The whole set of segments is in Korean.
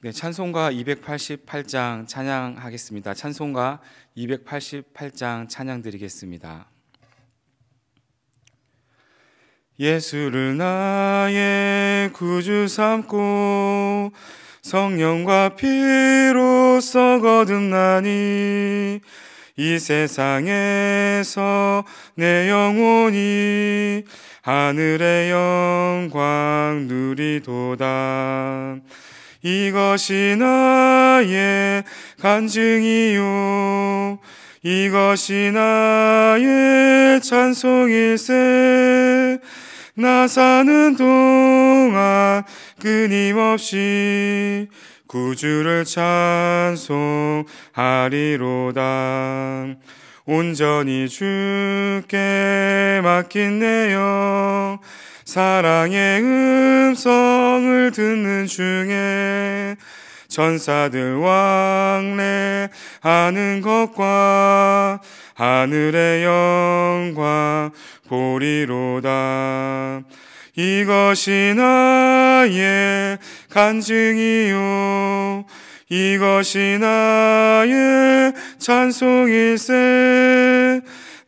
네, 찬송가 288장 찬양하겠습니다. 찬송가 288장 찬양 드리겠습니다. 예수를 나의 구주 삼고 성령과 피로써 거듭나니 이 세상에서 내 영혼이 하늘의 영광 누리도다. 이것이 나의 간증이요 이것이 나의 찬송일세. 나 사는 동안 끊임없이 구주를 찬송하리로다. 온전히 주께 맡긴 내 영 사랑의 음성을 듣는 중에 천사들 왕래하는 것과 하늘의 영광 보리로다. 이것이 나의 간증이요 이것이 나의 찬송일세.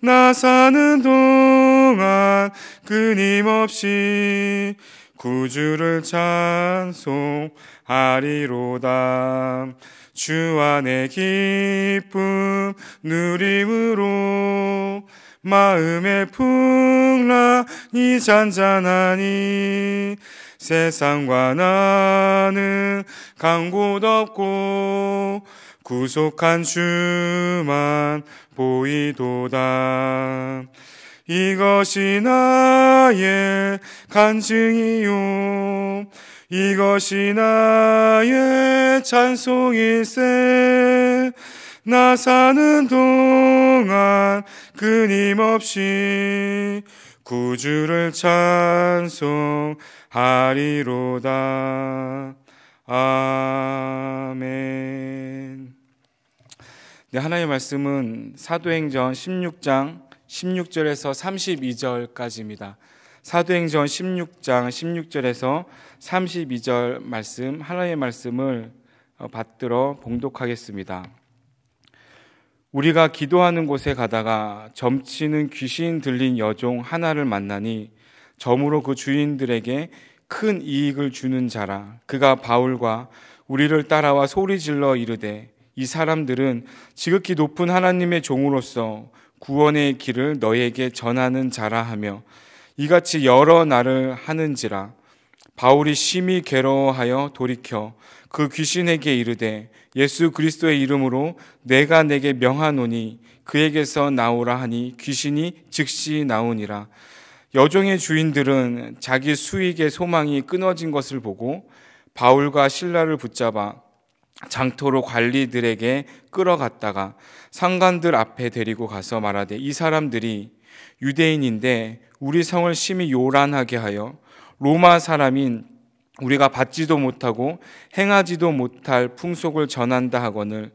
나 사는 동안 끊임없이 구주를 찬송하리로다. 주 안의 기쁨 누림으로 마음의 풍랑이 잔잔하니 세상과 나는 간 곳 없고 구속한 주만 보이도다. 이것이 나의 간증이요 이것이 나의 찬송일세. 나 사는 동안 끊임없이 구주를 찬송하리로다. 아멘. 네, 하나님의 말씀은 사도행전 16장 16절에서 32절까지입니다. 사도행전 16장 16절에서 32절 말씀, 하나님의 말씀을 받들어 봉독하겠습니다. 우리가 기도하는 곳에 가다가 점치는 귀신 들린 여종 하나를 만나니 점으로 그 주인들에게 큰 이익을 주는 자라. 그가 바울과 우리를 따라와 소리질러 이르되 이 사람들은 지극히 높은 하나님의 종으로서 구원의 길을 너에게 전하는 자라 하며 이같이 여러 날을 하는지라. 바울이 심히 괴로워하여 돌이켜 그 귀신에게 이르되 예수 그리스도의 이름으로 내가 내게 명하노니 그에게서 나오라 하니 귀신이 즉시 나오니라. 여종의 주인들은 자기 수익의 소망이 끊어진 것을 보고 바울과 실라를 붙잡아 장터로 관리들에게 끌어갔다가 상관들 앞에 데리고 가서 말하되 이 사람들이 유대인인데 우리 성을 심히 요란하게 하여 로마 사람인 우리가 받지도 못하고 행하지도 못할 풍속을 전한다 하거늘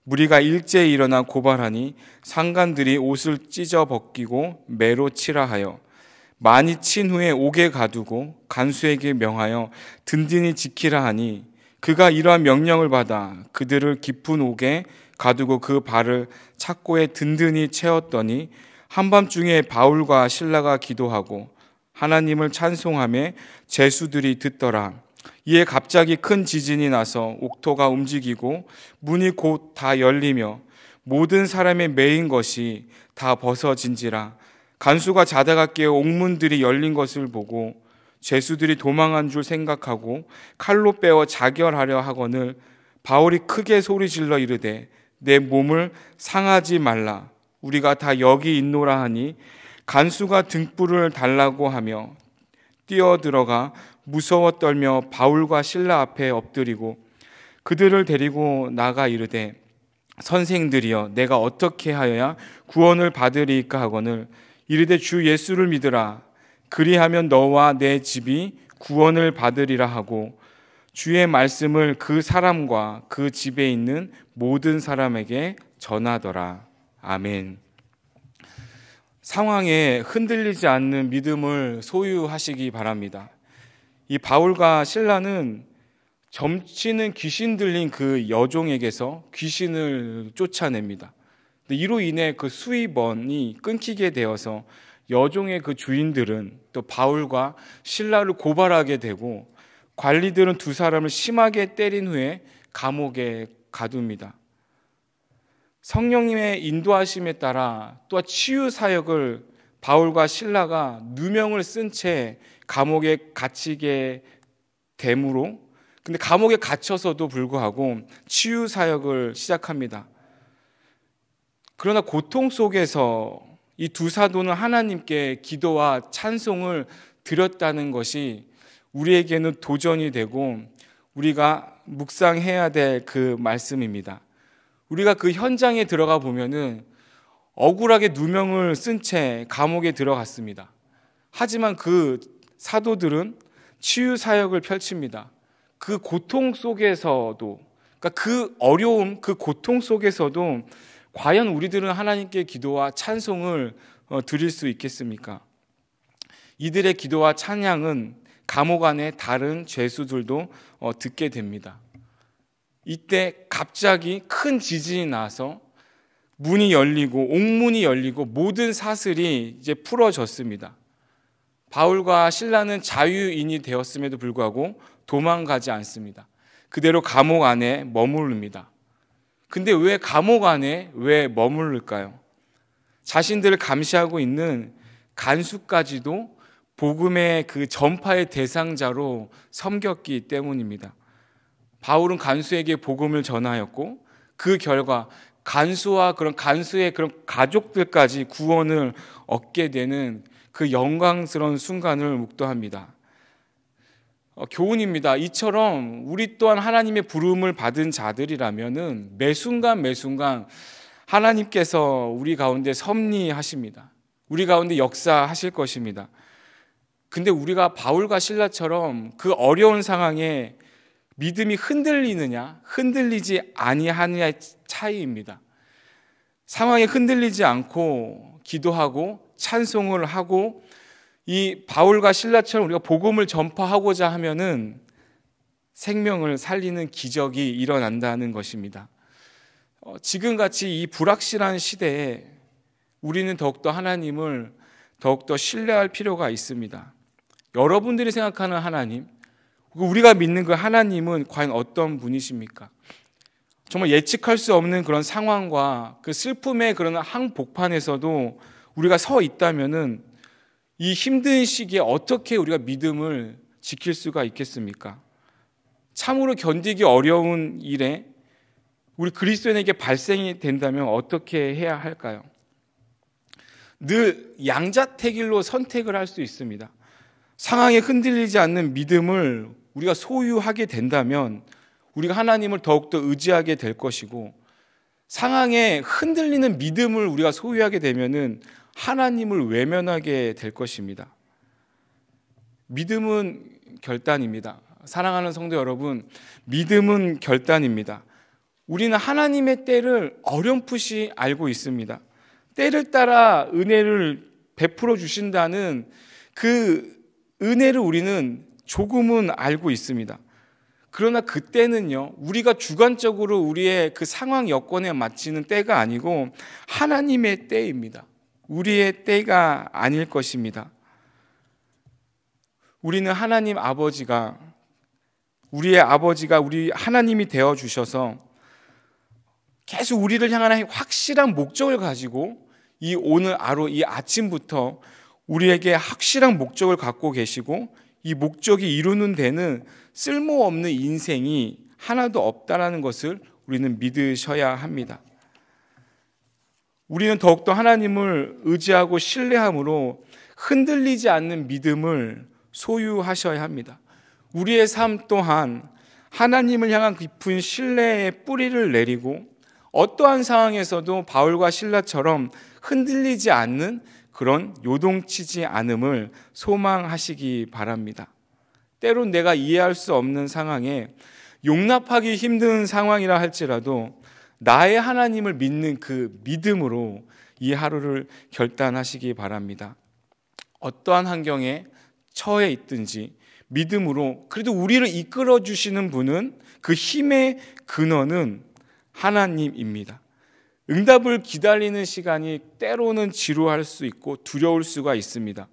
무리가 일제히 일어나 고발하니 상관들이 옷을 찢어 벗기고 매로 치라 하여 많이 친 후에 옥에 가두고 간수에게 명하여 든든히 지키라 하니 그가 이러한 명령을 받아 그들을 깊은 옥에 가두고 그 발을 착고에 든든히 채웠더니 한밤중에 바울과 실라가 기도하고 하나님을 찬송하며 제수들이 듣더라. 이에 갑자기 큰 지진이 나서 옥토가 움직이고 문이 곧 다 열리며 모든 사람의 매인 것이 다 벗어진지라. 간수가 자다가 깨어 옥문들이 열린 것을 보고 제수들이 도망한 줄 생각하고 칼로 빼어 자결하려 하거늘 바울이 크게 소리질러 이르되 내 몸을 상하지 말라. 우리가 다 여기 있노라 하니 간수가 등불을 달라고 하며 뛰어들어가 무서워 떨며 바울과 실라 앞에 엎드리고 그들을 데리고 나가 이르되 선생들이여 내가 어떻게 하여야 구원을 받으리이까 하거늘 이르되 주 예수를 믿으라. 그리하면 너와 내 집이 구원을 받으리라 하고 주의 말씀을 그 사람과 그 집에 있는 모든 사람에게 전하더라. 아멘. 상황에 흔들리지 않는 믿음을 소유하시기 바랍니다. 이 바울과 실라는 점치는 귀신 들린 그 여종에게서 귀신을 쫓아냅니다. 이로 인해 그 수입원이 끊기게 되어서 여종의 그 주인들은 또 바울과 실라를 고발하게 되고, 관리들은 두 사람을 심하게 때린 후에 감옥에 가둡니다. 성령님의 인도하심에 따라 또한 치유 사역을 바울과 실라가 누명을 쓴 채 감옥에 갇히게 되므로, 근데 감옥에 갇혀서도 불구하고 치유 사역을 시작합니다. 그러나 고통 속에서 이 두 사도는 하나님께 기도와 찬송을 드렸다는 것이 우리에게는 도전이 되고 우리가 묵상해야 될 그 말씀입니다. 우리가 그 현장에 들어가 보면은 억울하게 누명을 쓴 채 감옥에 들어갔습니다. 하지만 그 사도들은 치유 사역을 펼칩니다. 그 고통 속에서도, 그러니까 그 어려움, 그 고통 속에서도 과연 우리들은 하나님께 기도와 찬송을 드릴 수 있겠습니까? 이들의 기도와 찬양은 감옥 안에 다른 죄수들도 듣게 됩니다. 이때 갑자기 큰 지진이 나서 문이 열리고 옥문이 열리고 모든 사슬이 이제 풀어졌습니다. 바울과 실라는 자유인이 되었음에도 불구하고 도망가지 않습니다. 그대로 감옥 안에 머무릅니다. 근데 왜 감옥 안에 왜 머무를까요? 자신들을 감시하고 있는 간수까지도 복음의 그 전파의 대상자로 섬겼기 때문입니다. 바울은 간수에게 복음을 전하였고 그 결과 간수와 그런 간수의 그런 가족들까지 구원을 얻게 되는 그 영광스러운 순간을 묵도합니다. 교훈입니다. 이처럼 우리 또한 하나님의 부름을 받은 자들이라면은 매 순간 하나님께서 우리 가운데 섭리하십니다. 우리 가운데 역사하실 것입니다. 근데 우리가 바울과 실라처럼 그 어려운 상황에 믿음이 흔들리느냐, 흔들리지 아니하느냐의 차이입니다. 상황에 흔들리지 않고 기도하고 찬송을 하고 이 바울과 실라처럼 우리가 복음을 전파하고자 하면은 생명을 살리는 기적이 일어난다는 것입니다. 지금같이 이 불확실한 시대에 우리는 더욱더 하나님을 더욱더 신뢰할 필요가 있습니다. 여러분들이 생각하는 하나님, 우리가 믿는 그 하나님은 과연 어떤 분이십니까? 정말 예측할 수 없는 그런 상황과 그 슬픔의 그런 한복판에서도 우리가 서 있다면은 이 힘든 시기에 어떻게 우리가 믿음을 지킬 수가 있겠습니까? 참으로 견디기 어려운 일에 우리 그리스도인에게 발생이 된다면 어떻게 해야 할까요? 늘 양자택일로 선택을 할 수 있습니다. 상황에 흔들리지 않는 믿음을 우리가 소유하게 된다면 우리가 하나님을 더욱더 의지하게 될 것이고, 상황에 흔들리는 믿음을 우리가 소유하게 되면은 하나님을 외면하게 될 것입니다. 믿음은 결단입니다. 사랑하는 성도 여러분, 믿음은 결단입니다. 우리는 하나님의 때를 어렴풋이 알고 있습니다. 때를 따라 은혜를 베풀어 주신다는 그 은혜를 우리는 조금은 알고 있습니다. 그러나 그때는요, 우리가 주관적으로 우리의 그 상황 여건에 맞추는 때가 아니고 하나님의 때입니다. 우리의 때가 아닐 것입니다. 우리는 하나님 아버지가, 우리의 아버지가 우리 하나님이 되어 주셔서 계속 우리를 향한 확실한 목적을 가지고 이 오늘 하루 이 아침부터 우리에게 확실한 목적을 갖고 계시고, 이 목적이 이루는 데는 쓸모없는 인생이 하나도 없다라는 것을 우리는 믿으셔야 합니다. 우리는 더욱더 하나님을 의지하고 신뢰함으로 흔들리지 않는 믿음을 소유하셔야 합니다. 우리의 삶 또한 하나님을 향한 깊은 신뢰의 뿌리를 내리고 어떠한 상황에서도 바울과 실라처럼 흔들리지 않는 그런 요동치지 않음을 소망하시기 바랍니다. 때론 내가 이해할 수 없는 상황에 용납하기 힘든 상황이라 할지라도 나의 하나님을 믿는 그 믿음으로 이 하루를 결단하시기 바랍니다. 어떠한 환경에 처해 있든지 믿음으로 그래도 우리를 이끌어 주시는 분은, 그 힘의 근원은 하나님입니다. 응답을 기다리는 시간이 때로는 지루할 수 있고 두려울 수가 있습니다.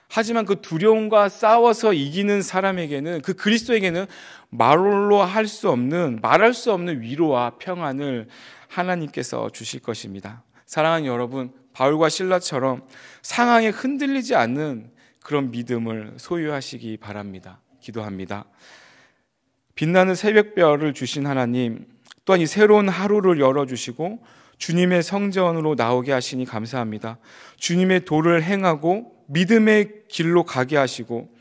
하지만 그 두려움과 싸워서 이기는 사람에게는, 그 그리스도에게는 말할 수 없는 위로와 평안을 하나님께서 주실 것입니다. 사랑하는 여러분, 바울과 실라처럼 상황에 흔들리지 않는 그런 믿음을 소유하시기 바랍니다. 기도합니다. 빛나는 새벽별을 주신 하나님, 또한 이 새로운 하루를 열어주시고 주님의 성전으로 나오게 하시니 감사합니다. 주님의 도를 행하고 믿음의 길로 가게 하시고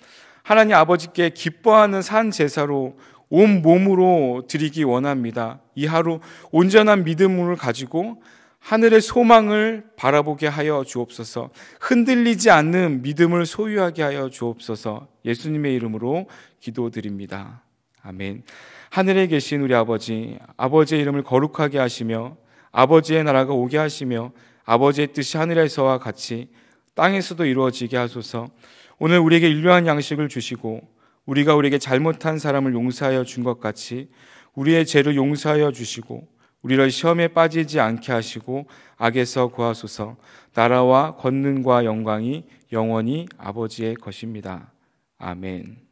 하나님 아버지께 기뻐하는 산 제사로 온 몸으로 드리기 원합니다. 이 하루 온전한 믿음을 가지고 하늘의 소망을 바라보게 하여 주옵소서. 흔들리지 않는 믿음을 소유하게 하여 주옵소서. 예수님의 이름으로 기도드립니다. 아멘. 하늘에 계신 우리 아버지, 아버지의 이름을 거룩하게 하시며 아버지의 나라가 오게 하시며 아버지의 뜻이 하늘에서와 같이 땅에서도 이루어지게 하소서. 오늘 우리에게 일용할 양식을 주시고 우리에게 잘못한 사람을 용서하여 준 것 같이 우리의 죄를 용서하여 주시고 우리를 시험에 빠지지 않게 하시고 악에서 구하소서. 나라와 권능과 영광이 영원히 아버지의 것입니다. 아멘.